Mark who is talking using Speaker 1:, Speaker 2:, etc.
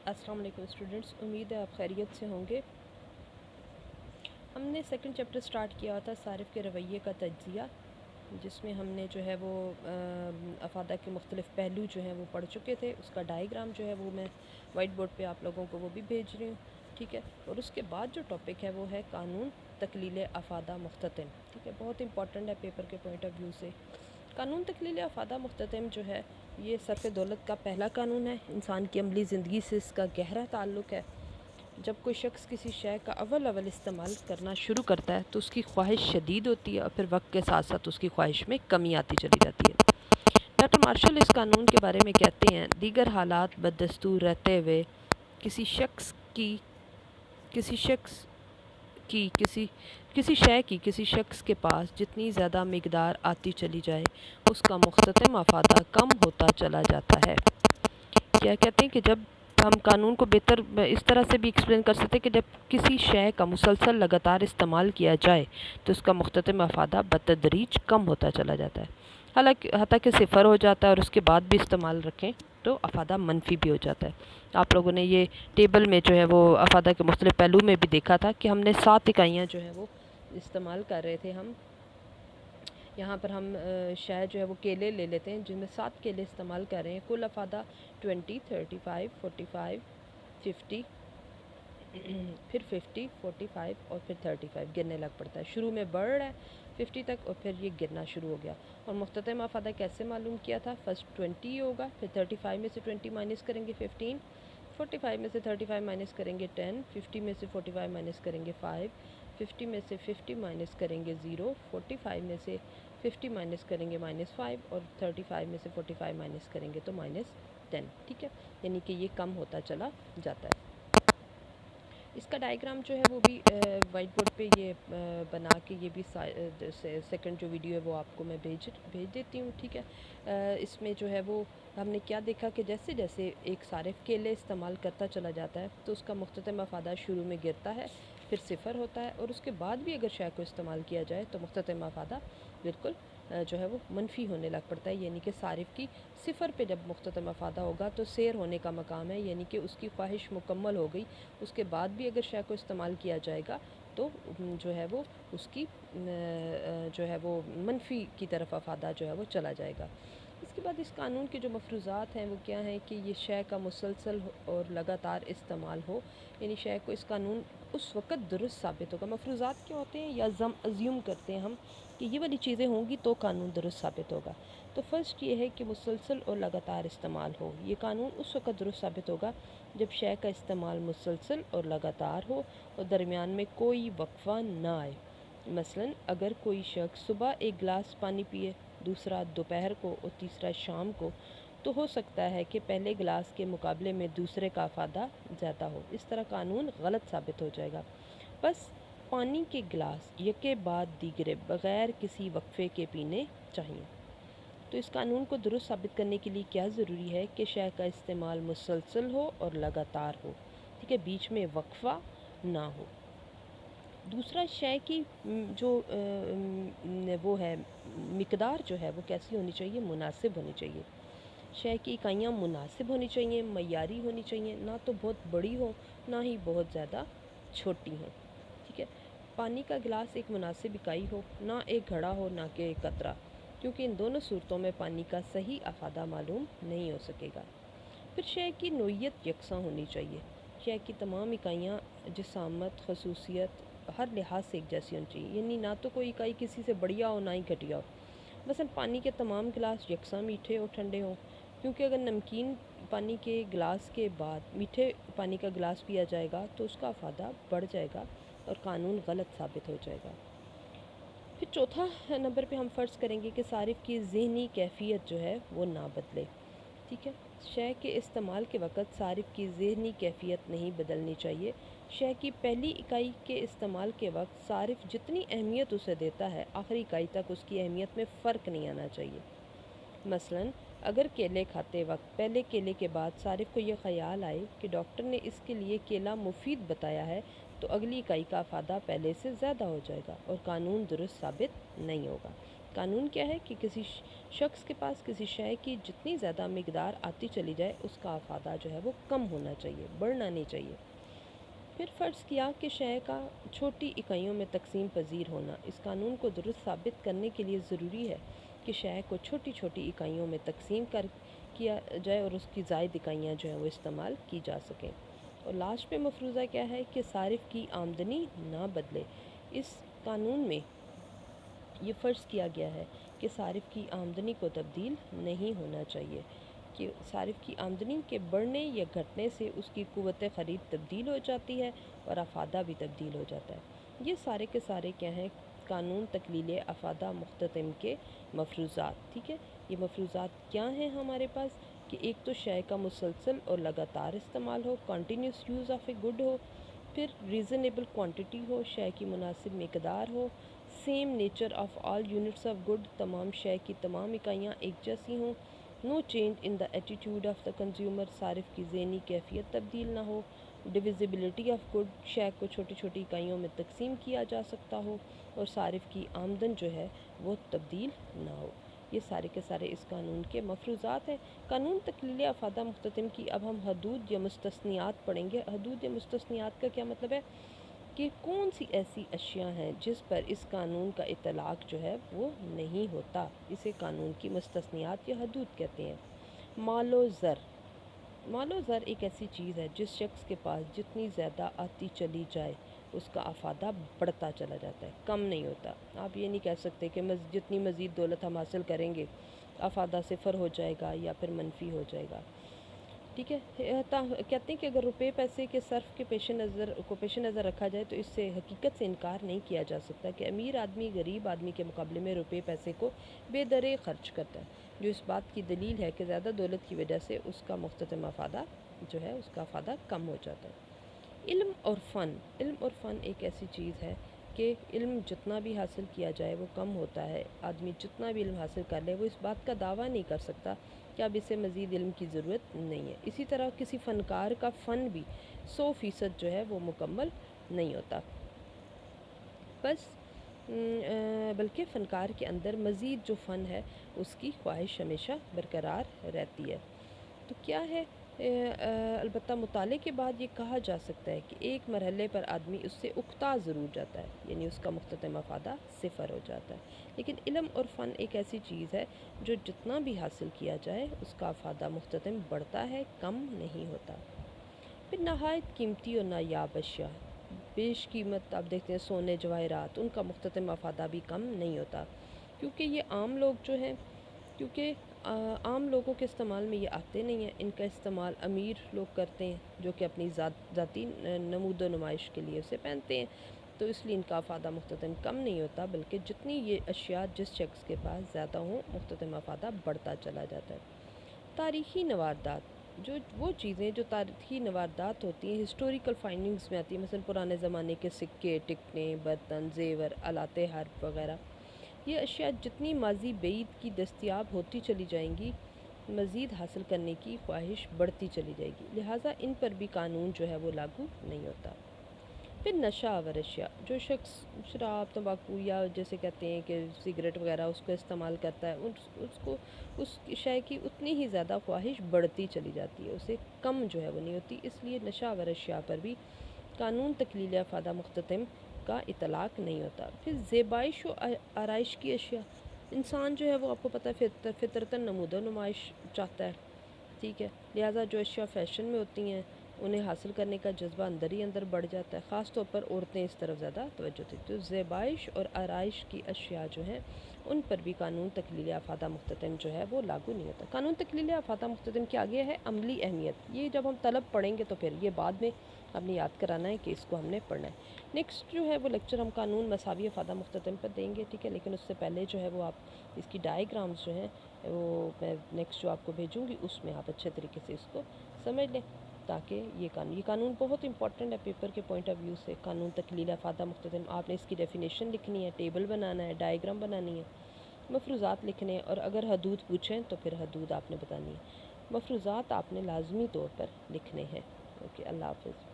Speaker 1: अस्सलाम वालेकुम स्टूडेंट्स, उम्मीद है आप खैरियत से होंगे। हमने सेकंड चैप्टर स्टार्ट किया था सारिफ़ के रवैये का तज्ज़िया, जिसमें हमने जो है वो अफ़ादा के मुख्तलिफ़ पहलू जो हैं वो पढ़ चुके थे। उसका डायग्राम जो है वो मैं वाइट बोर्ड पे आप लोगों को वो भी भेज रही हूँ, ठीक है। और उसके बाद जो टॉपिक है वो है कानून तकलील अफ़ादा मुख्ततिम, ठीक है। बहुत इंपॉर्टेंट है पेपर के पॉइंट ऑफ व्यू से। कानून तकलील अफ़ादा मुख्ततिम जो है ये सरफ़ दौलत का पहला कानून है। इंसान की अमली ज़िंदगी से इसका गहरा ताल्लुक़ है। जब कोई शख्स किसी शय का अव्वल इस्तेमाल करना शुरू करता है तो उसकी ख्वाहिश शदीद होती है और फिर वक्त के साथ साथ उसकी ख्वाहिश में कमी आती चली जाती है। डॉक्टर मार्शल इस कानून के बारे में कहते हैं, दीगर हालात बदस्तूर रहते हुए किसी शख्स की किसी शख्स की किसी किसी शय की किसी शख्स के पास जितनी ज़्यादा मिकदार आती चली जाए उसका मुख्ततिम अफ़ादा कम होता चला जाता है। क्या कहते हैं कि जब हम कानून को बेहतर इस तरह से भी एक्सप्लेन कर सकते हैं कि जब किसी शय का मुसलसल लगातार इस्तेमाल किया जाए तो उसका मुख्ततिम अफ़ादा बतदरीज कम होता चला जाता है, हालांकि हत्ता कि सिफ़र हो जाता है और उसके बाद भी इस्तेमाल रखें तो अफ़ादा मनफी भी हो जाता है। आप लोगों ने ये टेबल में जो है वो अफ़ादा के मुख्तलिफ़ पहलू में भी देखा था कि हमने 7 इकाइयाँ जो है वो इस्तेमाल कर रहे थे। हम यहाँ पर हम शायद जो है वो केले ले लेते हैं, जिनमें 7 केले इस्तेमाल कर रहे हैं। कुल अफ़ादा 20, 35, 45, 50 फिर 50, 45 और फिर 35 गिरने लग पड़ता है। शुरू में बढ़ रहा है 50 तक और फिर ये गिरना शुरू हो गया। और मुख्ततिम अफ़ादा कैसे मालूम किया था? फर्स्ट 20 होगा, फिर 35 में से 20 माइनस करेंगे 15, 45 में से 35 माइनस करेंगे 10, 50 में से 45 माइनस करेंगे 5, 50 में से 50 माइनस करेंगे 0, 45 में से 50 माइनस करेंगे -5 और 35 में से 45 माइनस करेंगे तो -10, ठीक है। यानी कि ये कम होता चला जाता है। इसका डायग्राम जो है वो भी वाइट बोर्ड पे ये बना के ये भी सेकंड जो वीडियो है वो आपको मैं भेज देती हूँ, ठीक है। इसमें जो है वो हमने क्या देखा कि जैसे जैसे एक सारिफ़ केले इस्तेमाल करता चला जाता है तो उसका मुख्ततिम अफ़ादा शुरू में गिरता है, फिर सिफ़र होता है और उसके बाद भी अगर शय को इस्तेमाल किया जाए तो मुख्ततिम अफ़ादा बिल्कुल जो है वो मनफी होने लग पड़ता है। यानी कि सारिफ़ की सिफ़र पे जब मुख्ततिम अफ़ादा होगा तो सैर होने का मकाम है, यानी कि उसकी ख्वाहिश मुकम्मल हो गई। उसके बाद भी अगर शय को इस्तेमाल किया जाएगा तो जो है वो उसकी जो है वो मनफी की तरफ अफ़ादा जो है वो चला जाएगा। इसके बाद इस कानून के जो मफरूज़ात हैं वो क्या हैं कि ये शय का मुसलसल और लगातार इस्तेमाल हो, यानी शय को इस कानून उस वक़्त दुरुस्त साबित होगा। मफरूज़ात क्या होते हैं या अज़्यूम करते हैं हम कि ये वाली चीज़ें होंगी तो कानून दुरुस्त साबित होगा। तो फर्स्ट ये है कि मुसलसल और लगातार इस्तेमाल हो। ये कानून उस वक़्त दुरुस्त साबित होगा जब शय का इस्तेमाल मुसलसल और लगातार हो और दरमियान में कोई वक्फ़ा ना आए। मसलन अगर कोई शख्स सुबह एक गिलास पानी पिए, दूसरा दोपहर को और तीसरा शाम को, तो हो सकता है कि पहले गिलास के मुकाबले में दूसरे का अफ़ादा ज़्यादा हो। इस तरह कानून गलत साबित हो जाएगा। बस पानी के गिलास यके बाद दीगरे बग़ैर किसी वक्फ़े के पीने चाहिए। तो इस कानून को दुरुस्त साबित करने के लिए क्या ज़रूरी है कि शय का इस्तेमाल मुसलसल हो और लगातार हो, ठीक है, बीच में वक्फ़ा ना हो। दूसरा शय की जो वो है मिकदार जो है वो कैसी होनी चाहिए? मुनासिब होनी चाहिए। शय की इकाइयाँ मुनासिब होनी चाहिए, मयारी होनी चाहिए, ना तो बहुत बड़ी हो ना ही बहुत ज़्यादा छोटी हो, ठीक है। पानी का गिलास एक मुनासिब इकाई हो, ना एक घड़ा हो ना कि एक कतरा, क्योंकि इन दोनों सूरतों में पानी का सही अफ़ादा मालूम नहीं हो सकेगा। फिर शय की नोयत यकसा होनी चाहिए। शय की तमाम इकाइयाँ जिसामत खसूसियत हर लिहाज से एक जैसी होनी चाहिए, यानी ना तो कोई इकाई किसी से बढ़िया हो ना ही घटिया हो। मसलन पानी के तमाम गिलास यकसा मीठे और ठंडे हों, क्योंकि अगर नमकीन पानी के गिलास के बाद मीठे पानी का गिलास पिया जाएगा तो उसका अफ़ादा बढ़ जाएगा और कानून गलत साबित हो जाएगा। फिर चौथा नंबर पे हम फ़र्ज़ करेंगे कि सारिफ़ की ज़हनी कैफ़ियत जो है वो ना बदले, ठीक है। शय के इस्तेमाल के वक़्त सारिफ़ की ज़हनी कैफ़ियत नहीं बदलनी चाहिए। शय की पहली इकाई के इस्तेमाल के वक़्त सारिफ़ जितनी अहमियत उसे देता है, आखिरी इकाई तक उसकी अहमियत में फ़र्क नहीं आना चाहिए। मसलन अगर केले खाते वक्त पहले केले के बाद सारिफ़ को यह ख़याल आए कि डॉक्टर ने इसके लिए केला मुफीद बताया है, तो अगली इकाई का अफ़ादा पहले से ज़्यादा हो जाएगा और कानून दुरुस्त साबित नहीं होगा। قانون کیا ہے کہ کسی شخص کے پاس کسی شے کی جتنی زیادہ مقدار آتی چلی جائے اس کا افادہ جو ہے وہ کم ہونا چاہیے، بڑھنا نہیں چاہیے۔ پھر فرض کیا کہ شے کا چھوٹی اکائیوں میں تقسیم پذیر ہونا۔ اس قانون کو درست ثابت کرنے کے لیے ضروری ہے کہ شے کو چھوٹی چھوٹی اکائیوں میں تقسیم کیا جائے اور اس کی زائد اکائیاں جو ہیں وہ استعمال کی جا سکیں۔ اور لاسٹ پہ مفروضہ کیا ہے کہ صارف کی آمدنی نہ بدلے۔ اس قانون میں یہ فرض کیا گیا ہے کہ صارف کی آمدنی کو تبدیل نہیں ہونا چاہیے، کہ صارف کی آمدنی کے بڑھنے یا گھٹنے سے اس کی قوت خرید تبدیل ہو جاتی ہے اور افادہ بھی تبدیل ہو جاتا ہے۔ یہ سارے کے سارے کیا ہیں؟ قانون تکلیل افادہ مختتم کے مفروضات، ٹھیک ہے۔ یہ مفروضات کیا ہیں ہمارے پاس؟ کہ ایک تو شے کا مسلسل اور لگاتار استعمال ہو، continuous use of a good ہو، پھر ریزنیبل کوانٹٹی ہو، شے کی مناسب مقدار ہو، same nature of all units of good, تمام شے کی تمام اکائیاں ایک جیسی ہوں، no change in the attitude of the consumer, صارف کی ذہنی کیفیت تبدیل نہ ہو، ڈویزیبلٹی آف گڈ، شے کو چھوٹی چھوٹی اکائیوں میں تقسیم کیا جا سکتا ہو، اور صارف کی آمدن جو ہے وہ تبدیل نہ ہو۔ یہ سارے کے سارے اس قانون کے مفروضات ہیں۔ قانون تکلیل افادہ مختتم کی اب ہم حدود یا مستثنیات پڑھیں گے۔ حدود یا مستثنیات کا کیا مطلب ہے؟ کہ کون سی ایسی اشیاء ہیں جس پر اس قانون کا اطلاق جو ہے وہ نہیں ہوتا، اسے قانون کی مستثنیات یا حدود کہتے ہیں۔ مال و زر، مال و زر ایک ایسی چیز ہے جس شخص کے پاس جتنی زیادہ آتی چلی جائے اس کا افادہ بڑھتا چلا جاتا ہے، کم نہیں ہوتا۔ آپ یہ نہیں کہہ سکتے کہ جتنی مزید دولت ہم حاصل کریں گے افادہ صفر ہو جائے گا یا پھر منفی ہو جائے گا، ٹھیک ہے۔ کہتے ہیں کہ اگر روپے پیسے کے صرف کے پیش نظر رکھا جائے تو اس سے حقیقت سے انکار نہیں کیا جا سکتا کہ امیر آدمی غریب آدمی کے مقابلے میں روپے پیسے کو بے درے خرچ کرتا ہے، جو اس بات کی دلیل ہے کہ زیادہ دولت کی وجہ سے اس کا مختتم افادہ جو ہے اس کا افادہ کم ہو جاتا ہے۔ علم اور فن، علم اور فن ایک ایسی چیز ہے کہ علم جتنا بھی حاصل کیا جائے وہ کم ہوتا ہے۔ آدمی جتنا بھی علم حاصل کر لے وہ اس بات کا دعویٰ نہیں کر سکتا کہ اب اسے مزید علم کی ضرورت نہیں ہے۔ اسی طرح کسی فنکار کا فن بھی 100% جو ہے وہ مکمل نہیں ہوتا، بس بلکہ فنکار کے اندر مزید جو فن ہے اس کی خواہش ہمیشہ برقرار رہتی ہے۔ تو کیا ہے؟ البتہ مطالعے کے بعد یہ کہا جا سکتا ہے کہ ایک مرحلے پر آدمی اس سے اکتا ضرور جاتا ہے، یعنی اس کا مختتم افادہ صفر ہو جاتا ہے۔ لیکن علم اور فن ایک ایسی چیز ہے جو جتنا بھی حاصل کیا جائے اس کا افادہ مختتم بڑھتا ہے، کم نہیں ہوتا۔ پھر نہایت قیمتی اور نایاب اشیاء، بیش قیمت آپ دیکھتے ہیں سونے جواہرات، ان کا مختتم افادہ بھی کم نہیں ہوتا، کیونکہ یہ عام لوگ جو ہیں، کیونکہ عام لوگوں کے استعمال میں یہ آتے نہیں ہیں، ان کا استعمال امیر لوگ کرتے ہیں جو کہ اپنی ذاتی نمود و نمائش کے لیے اسے پہنتے ہیں، تو اس لیے ان کا افادہ مختتم کم نہیں ہوتا، بلکہ جتنی یہ اشیاء جس شخص کے پاس زیادہ ہوں مختتم افادہ بڑھتا چلا جاتا ہے۔ تاریخی نواردات، جو وہ چیزیں جو تاریخی نواردات ہوتی ہیں، ہسٹوریکل فائنڈنگز میں آتی ہیں، مثلا پرانے زمانے کے سکے، ٹکٹیں، برتن، زیور، آلات حرب وغیرہ، یہ اشیاء جتنی ماضی بعید کی دستیاب ہوتی چلی جائیں گی مزید حاصل کرنے کی خواہش بڑھتی چلی جائے گی، لہٰذا ان پر بھی قانون جو ہے وہ لاگو نہیں ہوتا۔ پھر نشہ آور اشیاء، جو شخص شراب، تمباکو یا جیسے کہتے ہیں کہ سگریٹ وغیرہ اس کو استعمال کرتا ہے، اس کو اس شے کی اتنی ہی زیادہ خواہش بڑھتی چلی جاتی ہے، اسے کم جو ہے وہ نہیں ہوتی، اس لیے نشہ آور اشیاء پر بھی قانون تکلیل افادہ مختتم کا اطلاق نہیں ہوتا۔ پھر زیبائش و آرائش کی اشیاء، انسان جو ہے وہ آپ کو پتہ ہے فطرتاً نمود و نمائش چاہتا ہے، ٹھیک ہے، لہٰذا جو اشیاء فیشن میں ہوتی ہیں انہیں حاصل کرنے کا جذبہ اندر ہی اندر بڑھ جاتا ہے، خاص طور پر عورتیں اس طرف زیادہ توجہ دیتی ہیں، تو زیبائش اور آرائش کی اشیاء جو ہیں ان پر بھی قانون تکلیل افادہ مختتم جو ہے وہ لاگو نہیں ہوتا۔ قانون تکلیل افادہ مختتم کے آگے ہے عملی اہمیت، یہ جب ہم طلب پڑھیں گے تو پھر یہ بعد میں ہم نے یاد کرانا ہے کہ اس کو ہم نے پڑھنا ہے۔ نیکسٹ جو ہے وہ لیکچر ہم قانون مساوی افادہ مختتم پر دیں گے، ٹھیک ہے، لیکن اس سے پہلے جو ہے وہ آپ اس کی ڈائیگرامز جو ہیں وہ میں نیکسٹ جو آپ کو بھیجوں گی اس میں آپ اچھے طریقے سے اس کو سمجھ لیں، تاکہ یہ قانون بہت امپورٹنٹ ہے پیپر کے پوائنٹ آف ویو سے۔ قانون تکلیل افادہ مختتم، آپ نے اس کی ڈیفینیشن لکھنی ہے، ٹیبل بنانا ہے، ڈائیگرام بنانی ہے، مفروضات لکھنے ہیں، اور اگر حدود پوچھیں تو پھر حدود آپ نے بتانی ہے۔ مفروضات آپ نے لازمی طور پر لکھنے ہیں۔ اوکے، اللہ حافظ۔